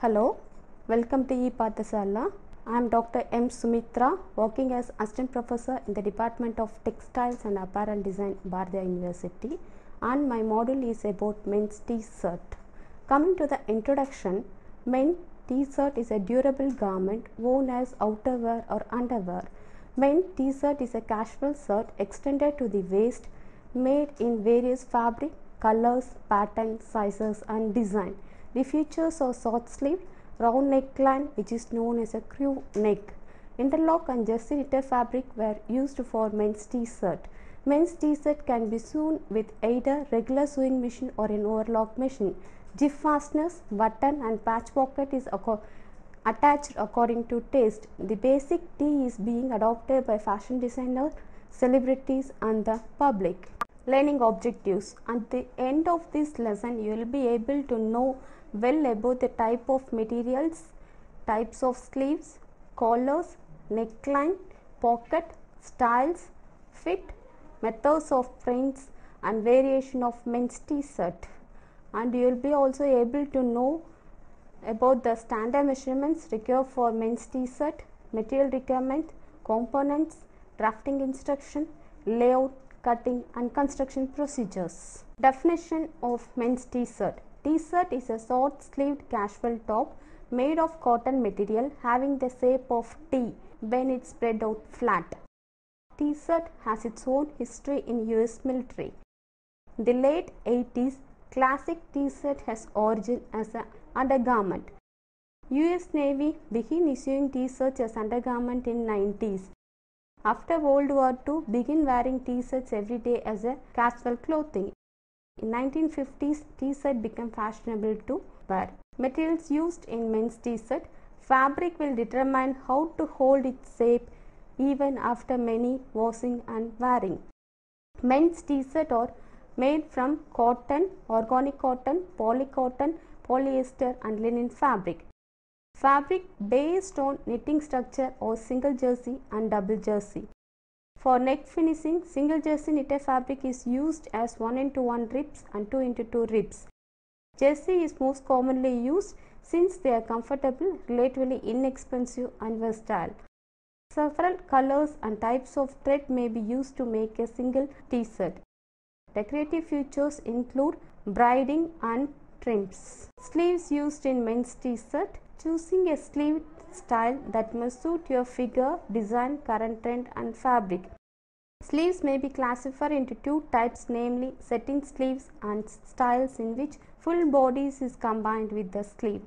Hello, welcome to E-Pathasala. I am Dr. M. Sumitra, working as Assistant Professor in the Department of Textiles and Apparel Design, Bharatiya University, and my module is about men's T-shirt. Coming to the introduction, men's T-shirt is a durable garment worn as outerwear or underwear. Men's T-shirt is a casual shirt extended to the waist, made in various fabric, colors, patterns, sizes and design. The features are short sleeve, round neckline which is known as a crew neck. Interlock and jersey knitted fabric were used for men's T-shirt. Men's T-shirt can be sewn with either regular sewing machine or an overlock machine. Zip fasteners, button and patch pocket is attached according to taste. The basic T is being adopted by fashion designers, celebrities and the public. Learning objectives. At the end of this lesson, you will be able to know well about the type of materials, types of sleeves, collars, neckline, pocket, styles, fit, methods of prints and variation of men's T-shirt. And you will be also able to know about the standard measurements required for men's T-shirt, material requirement, components, drafting instruction, layout, cutting and construction procedures. Definition of men's T-shirt. T-shirt is a short-sleeved casual top made of cotton material having the shape of T when it's spread out flat. T-shirt has its own history in US military. In the late 80s, classic T-shirt has origin as an undergarment. US Navy began issuing T-shirts as undergarment in 90s. After World War II, began wearing T-shirts every day as a casual clothing. In 1950s, T-shirt became fashionable to wear. Materials used in men's T-shirt. Fabric will determine how to hold its shape even after many washing and wearing. Men's T-shirt are made from cotton, organic cotton, polycotton, polyester and linen fabric. Fabric based on knitting structure or single jersey and double jersey. For neck finishing, single jersey knitted fabric is used as 1:1 ribs and 2:2 ribs. Jersey is most commonly used since they are comfortable, relatively inexpensive and versatile. Several colors and types of thread may be used to make a single T-shirt. Decorative features include braiding and trims. Sleeves used in men's T-shirt. Choosing a sleeve style that must suit your figure, design, current trend and fabric. Sleeves may be classified into two types, namely satin sleeves and styles in which full bodies is combined with the sleeve.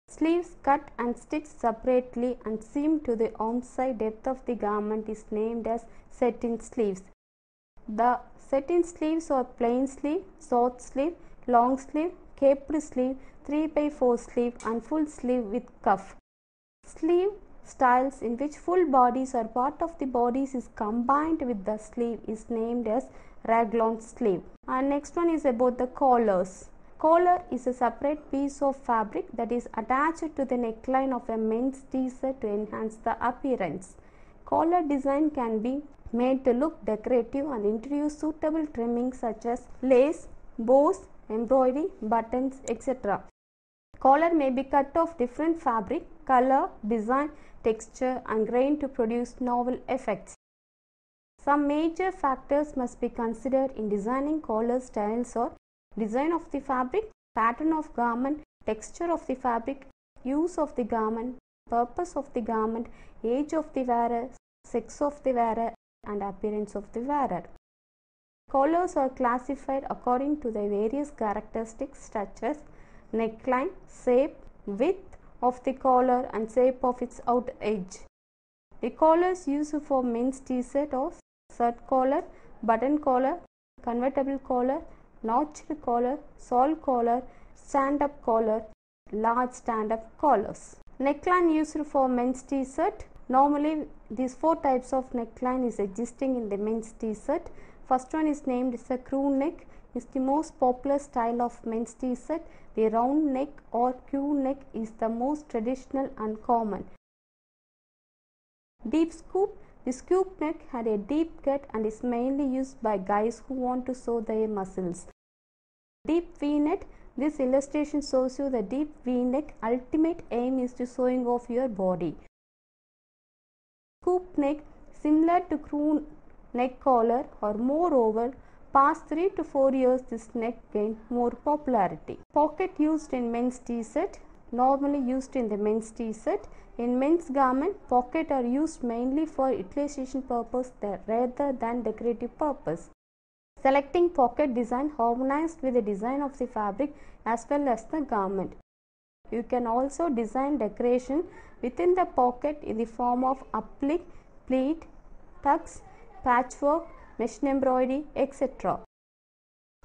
Sleeves cut and stitched separately and seam to the arm side depth of the garment is named as satin sleeves. The satin sleeves are plain sleeve, short sleeve, long sleeve, caped sleeve, 3/4 sleeve and full sleeve with cuff. Sleeve styles in which full bodies or part of the bodies is combined with the sleeve is named as raglan sleeve. And next one is about the collars. Collar is a separate piece of fabric that is attached to the neckline of a men's T-shirt to enhance the appearance. Collar design can be made to look decorative and introduce suitable trimmings such as lace, bows, embroidery, buttons, etc. Collar may be cut of different fabric, color, design, texture and grain to produce novel effects. Some major factors must be considered in designing collar styles are design of the fabric, pattern of garment, texture of the fabric, use of the garment, purpose of the garment, age of the wearer, sex of the wearer and appearance of the wearer. Collars are classified according to the various characteristics such as neckline, shape, width of the collar and shape of its outer edge. The collars used for men's T-shirt are shirt collar, button collar, convertible collar, notched collar, shawl collar, stand-up collar, large stand-up collars. Neckline used for men's T-shirt. Normally these four types of neckline is existing in the men's T-shirt. First one is named as a crew neck. Is the most popular style of men's T-shirt. The round neck or crew neck is the most traditional and common. Deep scoop. The scoop neck had a deep cut and is mainly used by guys who want to show their muscles. Deep V-neck. This illustration shows you the deep V-neck. Ultimate aim is to showing off your body. Scoop neck, similar to crew neck collar or more oval. Past 3 to 4 years, this neck gained more popularity. Pocket used in men's t-shirt, normally used in the men's t-shirt. In men's garment, pocket are used mainly for utilization purpose rather than decorative purpose. Selecting pocket design harmonized with the design of the fabric as well as the garment. You can also design decoration within the pocket in the form of uplift, pleat, tucks, patchwork, mesh embroidery, etc.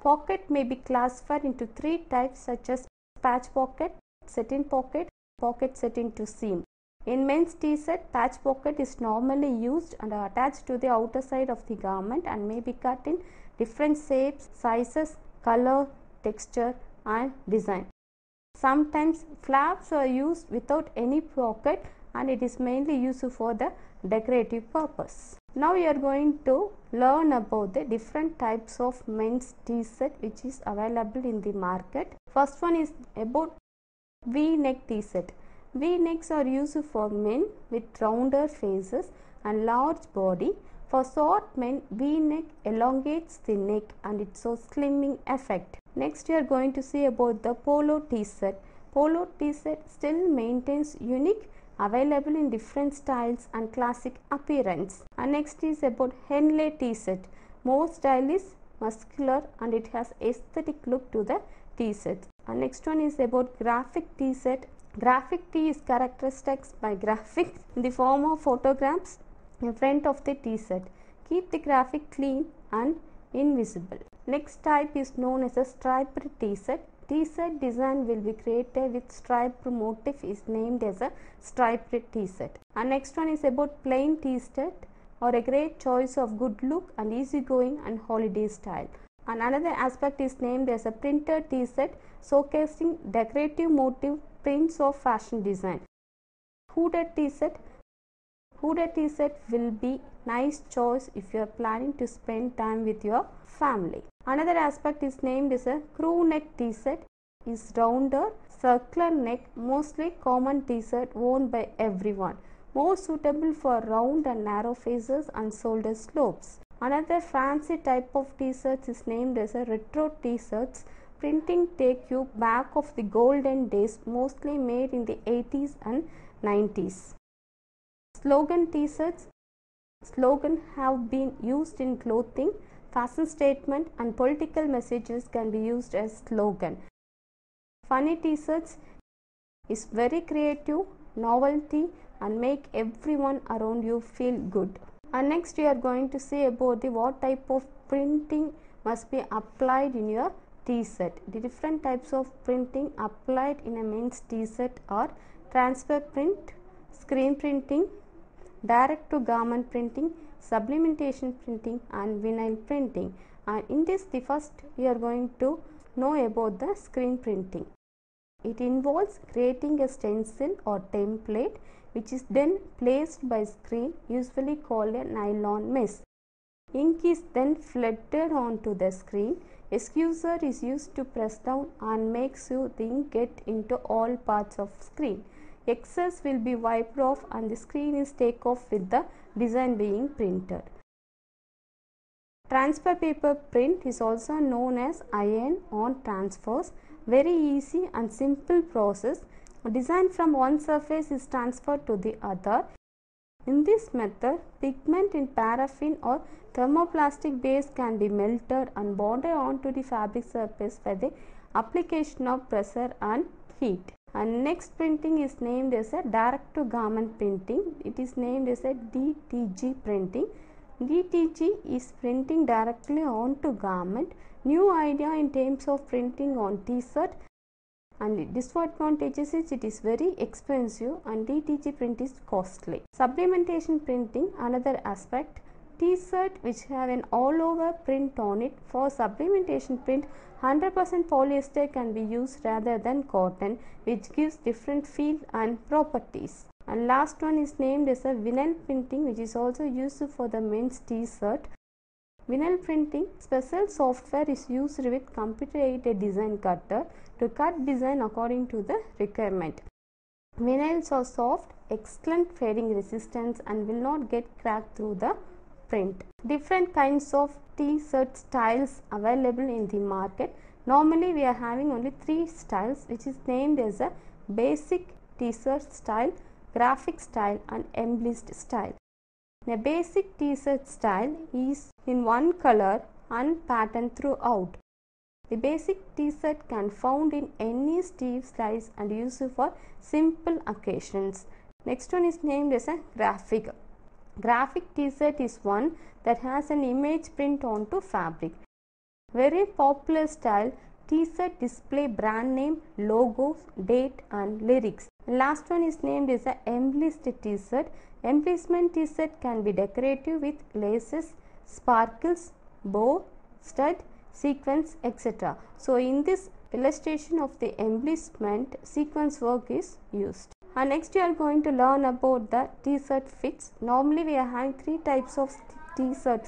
Pocket may be classified into 3 types such as patch pocket, set-in pocket, pocket set into seam. In men's t-shirt, patch pocket is normally used and attached to the outer side of the garment and may be cut in different shapes, sizes, color, texture and design. Sometimes flaps are used without any pocket and it is mainly used for the decorative purpose. Now we are going to learn about the different types of men's t-shirt which is available in the market. First one is about V-neck t-shirt. V-necks are used for men with rounder faces and large body. For short men, V-neck elongates the neck and it shows slimming effect. Next we are going to see about the polo t-shirt. Polo t-shirt still maintains unique, available in different styles and classic appearance. And next is about Henley t-shirt. More stylish, muscular and it has aesthetic look to the t-shirt. And next one is about graphic t-shirt. Graphic tee is characterized by graphics in the form of photographs in front of the t-shirt. Keep the graphic clean and invisible. Next type is known as a striped t-shirt. T-shirt design will be created with striped motif is named as a striped t-shirt. And next one is about plain t-shirt or a great choice of good look and easygoing and holiday style. And another aspect is named as a printed t-shirt showcasing decorative motif prints of fashion design. Hooded t-shirt. Hooded t-shirt will be nice choice if you are planning to spend time with your family. Another aspect is named as a crew neck t-shirt is rounder, circular neck, mostly common t-shirt worn by everyone. More suitable for round and narrow faces and shoulder slopes. Another fancy type of t-shirts is named as a retro t-shirts. Printing take you back of the golden days, mostly made in the 80s and 90s. Slogan t-shirts. Slogan have been used in clothing, fashion statement and political messages can be used as slogan. Funny t-shirts is very creative, novelty and make everyone around you feel good. And next we are going to see about the what type of printing must be applied in your t-shirt. The different types of printing applied in a men's t-shirt are transfer print, screen printing, direct to garment printing, sublimination printing and vinyl printing. And in this the first we are going to know about the screen printing. It involves creating a stencil or template which is then placed by screen, usually called a nylon mesh. Ink is then flooded onto the screen. A squeezer is used to press down and make sure the ink get into all parts of screen. Excess will be wiped off and the screen is taken off with the design being printed. Transfer paper print is also known as iron-on transfers. Very easy and simple process. Design from one surface is transferred to the other. In this method, pigment in paraffin or thermoplastic base can be melted and bonded onto the fabric surface by the application of pressure and heat. And next printing is named as a direct to garment printing. It is named as a DTG printing. DTG is printing directly onto garment. New idea in terms of printing on t-shirt, and disadvantages is it is very expensive and DTG print is costly. Sublimination printing, another aspect. T-shirt which have an all over print on it. For sublimination print, 100% polyester can be used rather than cotton, which gives different feel and properties. And last one is named as a vinyl printing, which is also used for the men's t-shirt. Vinyl printing, special software is used with computer-aided design cutter to cut design according to the requirement. Vinyls are soft, excellent fading resistance and will not get cracked through the print. Different kinds of T-shirt styles available in the market. Normally we are having only 3 styles, which is named as a basic T-shirt style, graphic style and embossed style. The basic T-shirt style is in one color and pattern throughout. The basic T-shirt can found in any sleeve size and used for simple occasions. Next one is named as a graphic. Graphic T-shirt is one that has an image print onto fabric. Very popular style. T-shirt display brand name, logos, date and lyrics. Last one is named as a embossed T-shirt. Embossment T-shirt can be decorative with laces, sparkles, bow, stud, sequence, etc. So in this illustration of the embossment, sequence work is used. And next you are going to learn about the T-shirt fits. Normally we are having 3 types of T-shirt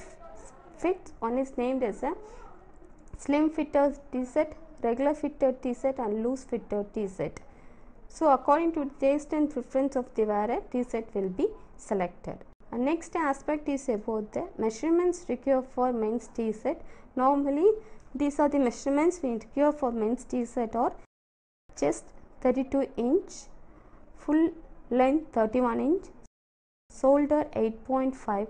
fits. One is named as a slim fitted T-shirt, regular fitted T-shirt and loose fitted T-shirt. So according to taste and preference of the wearer, T-shirt will be selected. And next aspect is about the measurements required for men's T-shirt. Normally these are the measurements we require for men's T-shirt or chest 32 inch, full length 31 inch, shoulder 8.5,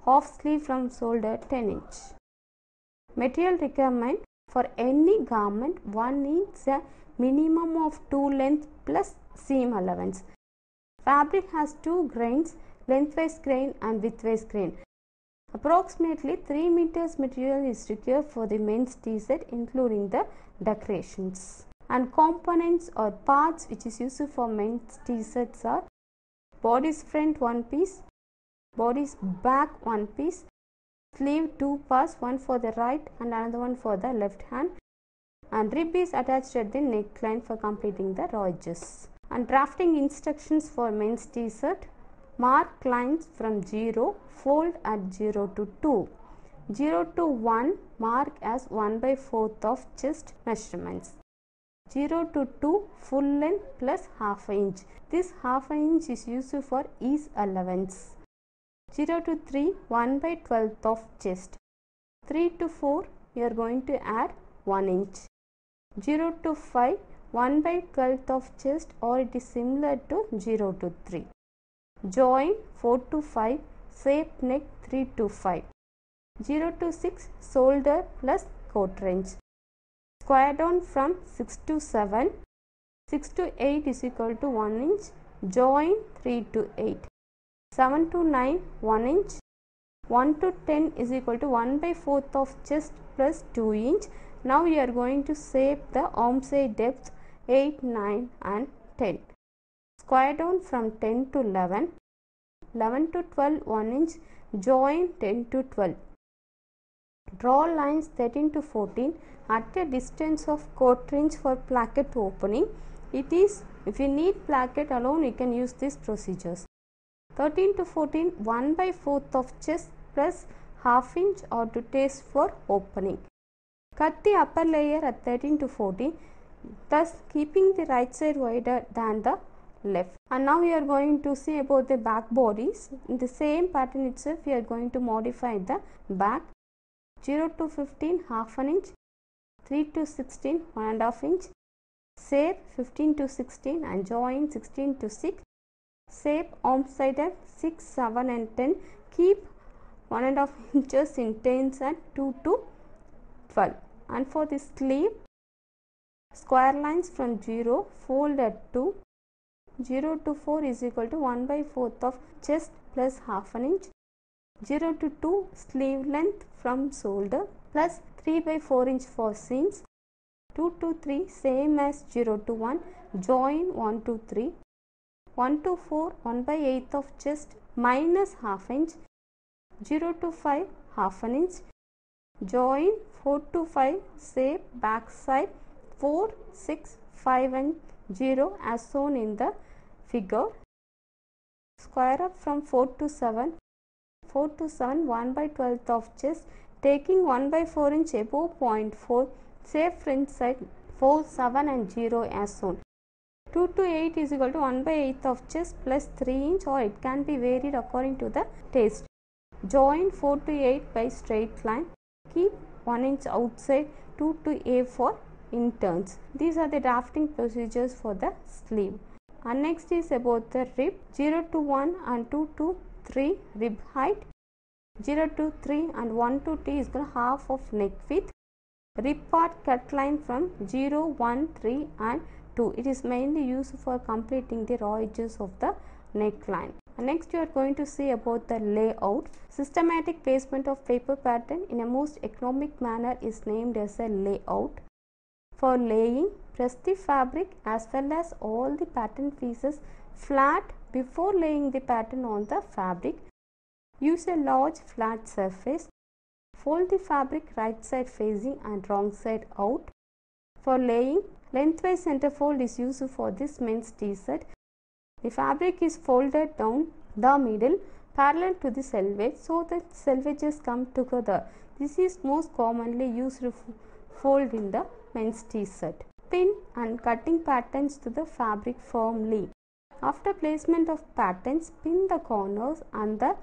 half sleeve from shoulder 10 inch. Material requirement for any garment, one needs a minimum of 2 length plus seam allowance. Fabric has 2 grains, lengthwise grain and widthwise grain. Approximately 3 meters material is required for the men's T-shirt, including the decorations. And components or parts which is used for men's T-shirts are body's front one piece, body's back one piece, sleeve 2 parts, one for the right and another one for the left hand, and rib is attached at the neckline for completing the raw edges. And drafting instructions for men's T-shirt: mark lines from 0, fold at 0 to 2. 0 to 1 mark as 1/4 of chest measurements. 0 to 2 full length plus half inch. This half inch is used for ease allowance. 0 to 3 1/12 of chest. 3 to 4 you are going to add 1 inch. 0 to 5 1/12 of chest, or it is similar to 0 to 3. Join 4 to 5, shape neck 3 to 5. 0 to 6 shoulder plus coat range. Square down from 6 to 7. 6 to 8 is equal to 1 inch. Join 3 to 8. 7 to 9 1 inch. 1 to 10 is equal to 1/4 of chest plus 2 inch. Now we are going to shape the armside depth 8, 9 and 10. Square down from 10 to 11. 11 to 12 1 inch. Join 10 to 12. Draw lines 13 to 14 at a distance of coat range for placket opening. It is, if you need placket alone, you can use these procedures. 13 to 14 1/4 of chest plus half inch or to taste for opening. Cut the upper layer at 13 to 14, thus keeping the right side wider than the left. And now we are going to see about the back bodies. In the same pattern itself, we are going to modify the back. 0 to 15 half an inch, 3 to 16 1.5 inch, shape 15 to 16 and join 16 to 6. Shape arm side at 6, 7 and 10. Keep 1.5 inches in 10s and 2 to 12. And for the sleeve, square lines from 0, fold at 2. 0 to 4 is equal to 1/4 of chest plus half an inch. 0 to 2 sleeve length from shoulder plus 3/4 inch for seams. 2 to 3 same as 0 to 1. Join 1 to 3. 1 to 4 1/8 of chest minus half inch. 0 to 5 half an inch. Join 4 to 5, shape back side 4, 6, 5 and 0 as shown in the figure. Square up from 4 to 7. 4 to 7 1/12 of chest taking 1/4 inch above 0.4, say fringe side 4, 7 and 0 as shown. 2 to 8 is equal to 1/8 of chest plus 3 inch, or it can be varied according to the taste. Join 4 to 8 by straight line. Keep 1 inch outside 2 to A for interns. These are the drafting procedures for the sleeve. And next is about the rib. 0 to 1 and 2 to 3 rib height. 0 to 3 and 1 to 2 is equal to half of neck width. Rib part cut line from 0, 1, 3 and 2. It is mainly used for completing the raw edges of the neckline. And next you are going to see about the layout. Systematic placement of paper pattern in a most economic manner is named as a layout. For laying, press the fabric as well as all the pattern pieces flat before laying the pattern on the fabric. Use a large flat surface. Fold the fabric right side facing and wrong side out. For laying, lengthwise centerfold is used for this men's t-shirt. The fabric is folded down the middle parallel to the selvage so that selvages come together. This is most commonly used fold in the men's t-shirt. Pin and cutting patterns to the fabric firmly. After placement of patterns, pin the corners and the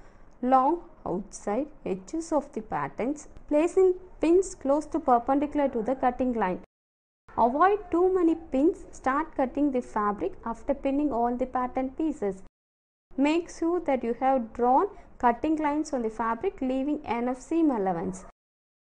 long outside edges of the patterns, placing pins close to perpendicular to the cutting line. Avoid too many pins. Start cutting the fabric after pinning all the pattern pieces. Make sure that you have drawn cutting lines on the fabric, leaving enough seam allowance.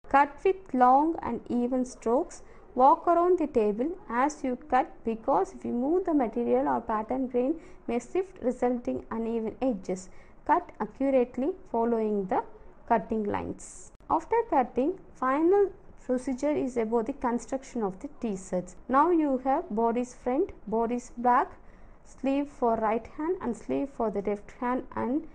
Cut with long and even strokes. Walk around the table as you cut, because if you move the material or pattern grain may shift, resulting uneven edges. Cut accurately following the cutting lines. After cutting, final procedure is about the construction of the t-shirts. Now you have bodice front, bodice back, sleeve for right hand and sleeve for the left hand and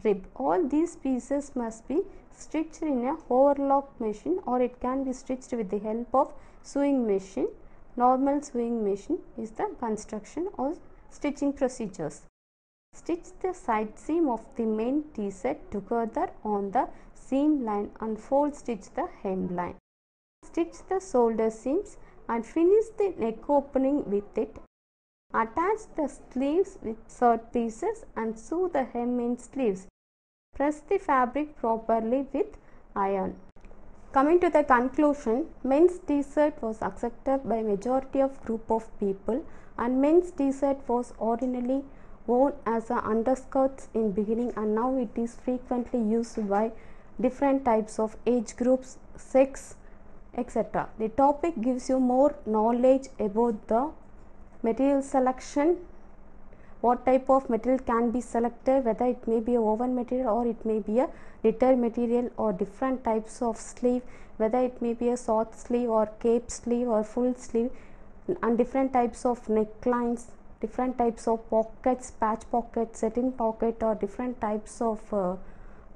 rib. All these pieces must be stitched in a overlock machine, or it can be stitched with the help of sewing machine. Normal sewing machine is the construction or stitching procedures. Stitch the side seam of the main t-shirt together on the seam line and fold stitch the hemline. Stitch the shoulder seams and finish the neck opening with it. Attach the sleeves with shirt pieces and sew the hem in sleeves. Press the fabric properly with iron. Coming to the conclusion, men's t-shirt was accepted by majority of group of people, and men's t-shirt was ordinarily worn as an underskirts in beginning, and now it is frequently used by different types of age groups, sex, etc. The topic gives you more knowledge about the material selection, what type of material can be selected, whether it may be a woven material or it may be a knitted material, or different types of sleeve, whether it may be a short sleeve or cape sleeve or full sleeve, and different types of necklines, different types of pockets, patch pocket, satin pocket, or different types of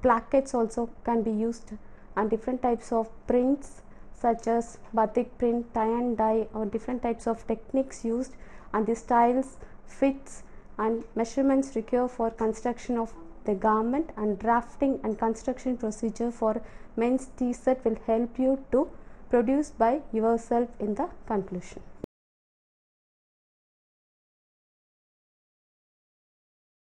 plackets also can be used, and different types of prints such as batik print, tie and dye, or different types of techniques used, and the styles, fits and measurements required for construction of the garment, and drafting and construction procedure for men's t-shirt will help you to produce by yourself in the conclusion.